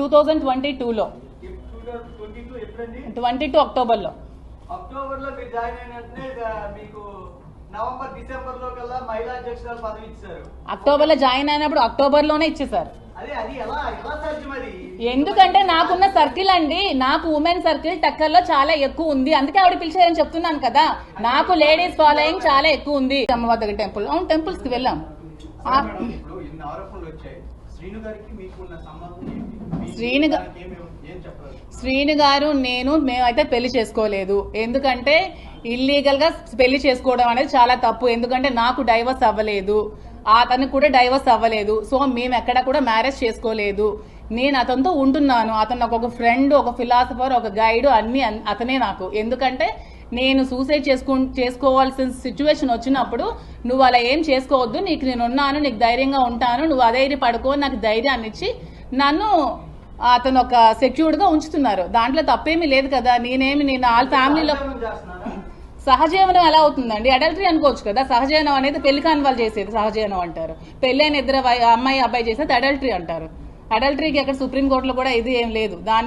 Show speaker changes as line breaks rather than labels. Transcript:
2022లో 22 అక్టోబర్లో
మీరు జాయిన్ అయినట్టే మీకు నవంబర్ డిసెంబర్ లో కల్లా మహిళా అధ్యక్షురాలు పదవి ఇచ్చారు.
అక్టోబర్లో జాయిన్ అయినప్పుడు అక్టోబర్లోనే ఇచ్చేసారు.
అది ఎలా సాధ్యం? అది
ఎందుకంటే నాకున్న సర్కిల్ అండి, నాకు ఉమెన్ సర్కిల్ టక్కర్లో చాలా ఎక్కువ ఉంది, అందుకే ఆవిడ పిలిచారని చెప్తున్నాను కదా. నాకు లేడీస్ ఫాలోయింగ్ చాలా ఎక్కువ ఉంది. అమ్మవారి టెంపుల్, అవును టెంపుల్స్ కి వెళ్ళాం. శ్రీను గారు మేమైతే పెళ్లి చేసుకోలేదు. ఎందుకంటే ఇల్లీగల్ గా పెళ్లి చేసుకోవడం అనేది చాలా తప్పు. ఎందుకంటే నాకు డైవర్స్ అవ్వలేదు, అతనికి కూడా డైవర్స్ అవ్వలేదు. సో మేము ఎక్కడ కూడా మ్యారేజ్ చేసుకోలేదు. నేను అతనితో ఉంటున్నాను. అతను ఒక ఫ్రెండ్, ఒక ఫిలాసఫర్, ఒక గైడ్, అన్ని అతనే నాకు. ఎందుకంటే నేను సూసైడ్ చేసుకోవాల్సిన సిచ్యువేషన్ వచ్చినప్పుడు నువ్వు అలా ఏం చేసుకోవద్దు, నీకు నేను ఉన్నాను, నీకు ధైర్యంగా ఉంటాను, నువ్వు అధైర్య పడుకో, నాకు ధైర్యాన్ని ఇచ్చి నన్ను అతను ఒక సెక్యూర్డ్ గా ఉంచుతున్నారు. దాంట్లో తప్పేమీ లేదు కదా. నేను వాళ్ళ ఫ్యామిలీలో సహజీవనం ఎలా అవుతుందండి? అడల్టరీ అనుకోవచ్చు కదా. సహజీవనం అనేది పెళ్లి కాని వాళ్ళు చేసేది సహజీవనం అంటారు. పెళ్ళైన ఇద్దరు అమ్మాయి అబ్బాయి చేసేది అడల్టరీ అంటారు. అడల్టరీకి ఎక్కడ సుప్రీంకోర్టులో కూడా ఇది ఏం లేదు. దాన్ని